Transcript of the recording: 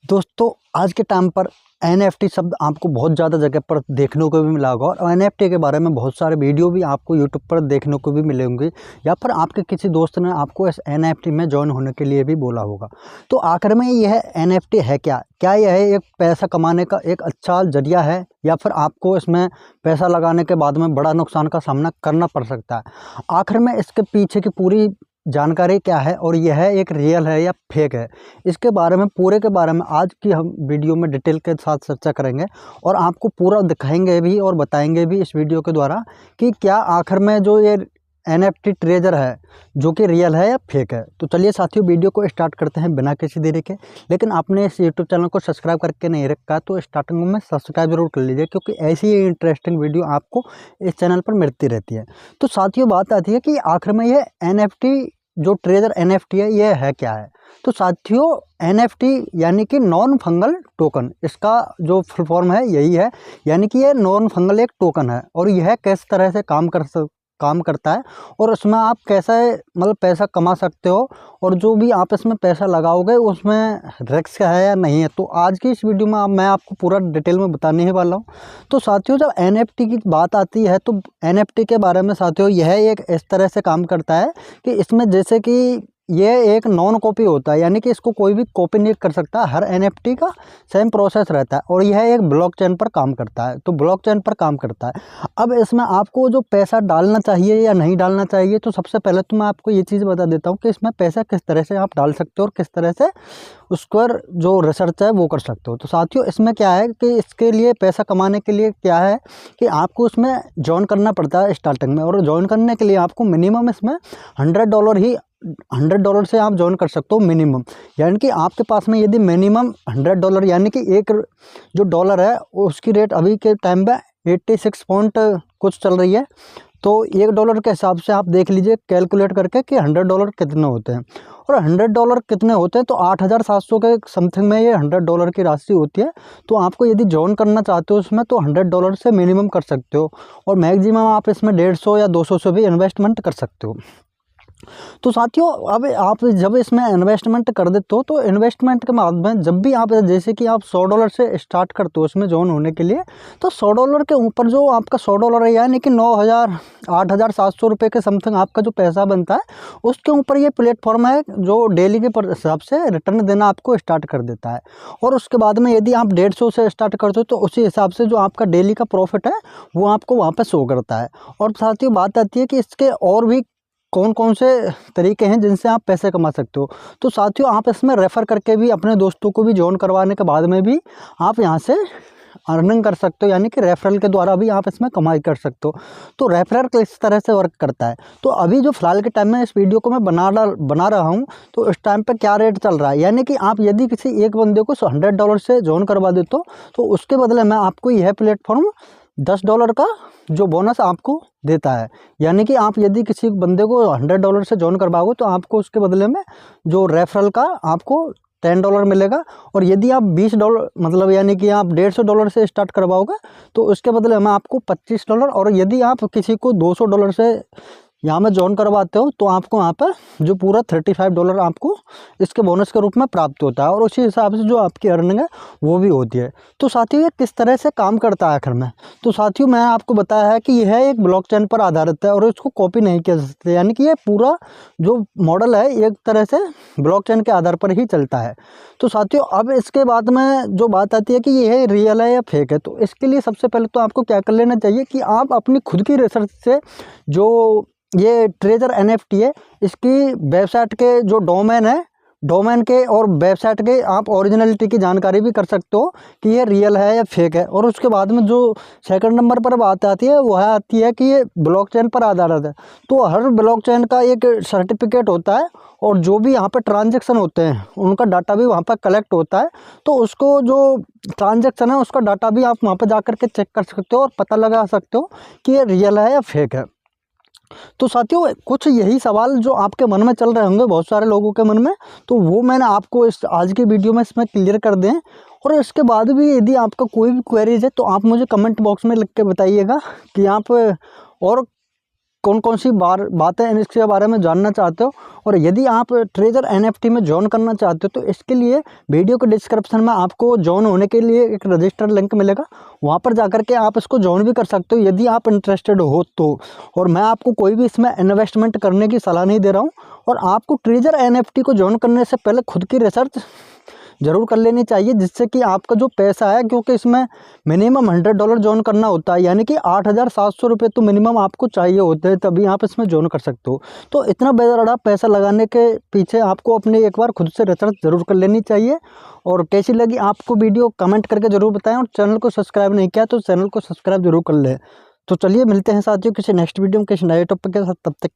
दोस्तों आज के टाइम पर NFT शब्द आपको बहुत ज़्यादा जगह पर देखने को भी मिला होगा और NFT के बारे में बहुत सारे वीडियो भी आपको YouTube पर देखने को भी मिलेंगे या फिर आपके किसी दोस्त ने आपको इस NFT में ज्वाइन होने के लिए भी बोला होगा। तो आखिर में यह NFT है क्या यह एक पैसा कमाने का एक अच्छा जरिया है या फिर आपको इसमें पैसा लगाने के बाद में बड़ा नुकसान का सामना करना पड़ सकता है। आखिर में इसके पीछे की पूरी जानकारी क्या है और यह एक रियल है या फेक है, इसके बारे में पूरे के बारे में आज की हम वीडियो में डिटेल के साथ चर्चा करेंगे और आपको पूरा दिखाएंगे भी और बताएंगे भी इस वीडियो के द्वारा कि क्या आखिर में जो ये NFT ट्रेजर है जो कि रियल है या फेक है। तो चलिए साथियों वीडियो को स्टार्ट करते हैं बिना किसी देरी के। लेकिन आपने इस यूट्यूब चैनल को सब्सक्राइब करके नहीं रखा तो स्टार्टिंग में सब्सक्राइब जरूर कर लीजिए, क्योंकि ऐसी ही इंटरेस्टिंग वीडियो आपको इस चैनल पर मिलती रहती है। तो साथियों बात आती है कि आखिर में ये NFT जो ट्रेजर NFT है ये है क्या है। तो साथियों NFT यानी कि नॉन फंगल टोकन, इसका जो फुल फॉर्म है यही है, यानी कि ये नॉन फंगल एक टोकन है और यह किस तरह से काम करता है और उसमें आप कैसे मतलब पैसा कमा सकते हो और जो भी आप इसमें पैसा लगाओगे उसमें रिस्क है या नहीं है। तो आज की इस वीडियो में मैं आपको पूरा डिटेल में बताने ही वाला हूँ। तो साथियों जब NFT की बात आती है तो NFT के बारे में साथियों यह एक इस तरह से काम करता है कि इसमें जैसे कि ये एक नॉन कॉपी होता है, यानी कि इसको कोई भी कॉपी नहीं कर सकता। हर NFT का सेम प्रोसेस रहता है और यह एक ब्लॉकचेन पर काम करता है। तो ब्लॉकचेन पर काम करता है। अब इसमें आपको जो पैसा डालना चाहिए या नहीं डालना चाहिए, तो सबसे पहले तो मैं आपको ये चीज़ बता देता हूँ कि इसमें पैसा किस तरह से आप डाल सकते हो और किस तरह से उस पर जो रिसर्च है वो कर सकते हो। तो साथियों इसमें क्या है कि इसके लिए पैसा कमाने के लिए क्या है कि आपको उसमें ज्वाइन करना पड़ता है स्टार्टिंग में, और ज्वाइन करने के लिए आपको मिनिमम इसमें $100 से आप ज्वाइन कर सकते हो मिनिमम। यानी कि आपके पास में यदि मिनिमम $100 यानी कि एक जो डॉलर है उसकी रेट अभी के टाइम पे 86 पॉइंट कुछ चल रही है। तो $1 के हिसाब से आप देख लीजिए कैलकुलेट करके कि $100 कितने होते हैं, और $100 कितने होते हैं तो 8,700 के समथिंग में ये $100 की राशि होती है। तो आपको यदि ज्वाइन करना चाहते हो उसमें तो $100 से मिनिमम कर सकते हो और मैक्सिमम आप इसमें 150 या 200 से भी इन्वेस्टमेंट कर सकते हो। तो साथियों अब आप जब इसमें इन्वेस्टमेंट कर देते हो तो इन्वेस्टमेंट के बाद में जब भी आप जैसे कि आप $100 से स्टार्ट करते हो इसमें ज्वाइन होने के लिए, तो $100 के ऊपर जो आपका $100 है यानी कि 8,700 रुपये के समथिंग आपका जो पैसा बनता है उसके ऊपर ये प्लेटफॉर्म है जो डेली के हिसाब से रिटर्न देना आपको स्टार्ट कर देता है। और उसके बाद में यदि आप 150 से स्टार्ट करते हो तो उसी हिसाब से जो आपका डेली का प्रॉफिट है वो आपको वहाँ पर शो करता है। और साथियों बात आती है कि इसके और भी कौन कौन से तरीके हैं जिनसे आप पैसे कमा सकते हो। तो साथियों आप इसमें रेफ़र करके भी अपने दोस्तों को भी ज्वाइन करवाने के बाद में भी आप यहाँ से अर्निंग कर सकते हो, यानी कि रेफरल के द्वारा भी आप इसमें कमाई कर सकते हो। तो रेफरल किस तरह से वर्क करता है, तो अभी जो फ़िलहाल के टाइम में इस वीडियो को मैं बना रहा हूँ तो इस टाइम पे क्या रेट चल रहा है, यानी कि आप यदि किसी एक बंदे को $100 से ज्वाइन करवा देते हो तो उसके बदले में आपको यह प्लेटफॉर्म $10 का जो बोनस आपको देता है। यानी कि आप यदि किसी बंदे को $100 से ज्वाइन करवाओगे तो आपको उसके बदले में जो रेफरल का आपको $10 मिलेगा, और यदि आप $20 मतलब यानी कि आप $150 से स्टार्ट करवाओगे तो उसके बदले में आपको $25, और यदि आप किसी को $200 से यहाँ में ज्वाइन करवाते हो तो आपको यहाँ पर जो पूरा $35 आपको इसके बोनस के रूप में प्राप्त होता है, और उसी हिसाब से जो आपकी अर्निंग है वो भी होती है। तो साथियों ये किस तरह से काम करता है आखिर में, तो साथियों मैं आपको बताया है कि यह एक ब्लॉकचेन पर आधारित है और इसको कॉपी नहीं किया जा सकता, यानी कि ये पूरा जो मॉडल है एक तरह से ब्लॉकचेन के आधार पर ही चलता है। तो साथियों अब इसके बाद में जो बात आती है कि यह रियल है या फेक है, तो इसके लिए सबसे पहले तो आपको क्या कर लेना चाहिए कि आप अपनी खुद की रिसर्च से जो ये ट्रेजर NFT है इसकी वेबसाइट के जो डोमेन के और वेबसाइट के आप ओरिजिनलिटी की जानकारी भी कर सकते हो कि ये रियल है या फेक है। और उसके बाद में जो सेकंड नंबर पर बात आती है वह आती है कि ये ब्लॉकचेन पर आधारित है। तो हर ब्लॉकचेन का एक सर्टिफिकेट होता है और जो भी यहाँ पर ट्रांजैक्शन होते हैं उनका डाटा भी वहाँ पर कलेक्ट होता है। तो उसको जो ट्रांजैक्शन है उसका डाटा भी आप वहाँ पर जा कर के चेक कर सकते हो और पता लगा सकते हो कि ये रियल है या फेक है। तो साथियों कुछ यही सवाल जो आपके मन में चल रहे होंगे बहुत सारे लोगों के मन में, तो वो मैंने आपको इस आज की वीडियो में इसमें क्लियर कर दें। और इसके बाद भी यदि आपका कोई भी क्वेरीज है तो आप मुझे कमेंट बॉक्स में लिख के बताइएगा कि आप और कौन कौन सी बातें इसके बारे में जानना चाहते हो, और यदि आप ट्रेजर NFT में ज्वाइन करना चाहते हो तो इसके लिए वीडियो के डिस्क्रिप्शन में आपको ज्वाइन होने के लिए एक रजिस्टर लिंक मिलेगा, वहाँ पर जाकर के आप इसको ज्वाइन भी कर सकते हो यदि आप इंटरेस्टेड हो तो। और मैं आपको कोई भी इसमें इन्वेस्टमेंट करने की सलाह नहीं दे रहा हूँ, और आपको ट्रेजर NFT को ज्वाइन करने से पहले खुद की रिसर्च ज़रूर कर लेनी चाहिए, जिससे कि आपका जो पैसा है, क्योंकि इसमें मिनिमम $100 ज्वाइन करना होता है, यानी कि 8,700 रुपये तो मिनिमम आपको चाहिए होते हैं, तभी आप इसमें ज्वाइन कर सकते हो। तो इतना बड़ा पैसा लगाने के पीछे आपको अपनी एक बार खुद से रिसर्च ज़रूर कर लेनी चाहिए। और कैसी लगी आपको वीडियो कमेंट करके ज़रूर बताएं, और चैनल को सब्सक्राइब नहीं किया तो चैनल को सब्सक्राइब जरूर कर लें। तो चलिए मिलते हैं साथियों किसी नेक्स्ट वीडियो में किसी नए टॉपिक के साथ, तब तक के लिए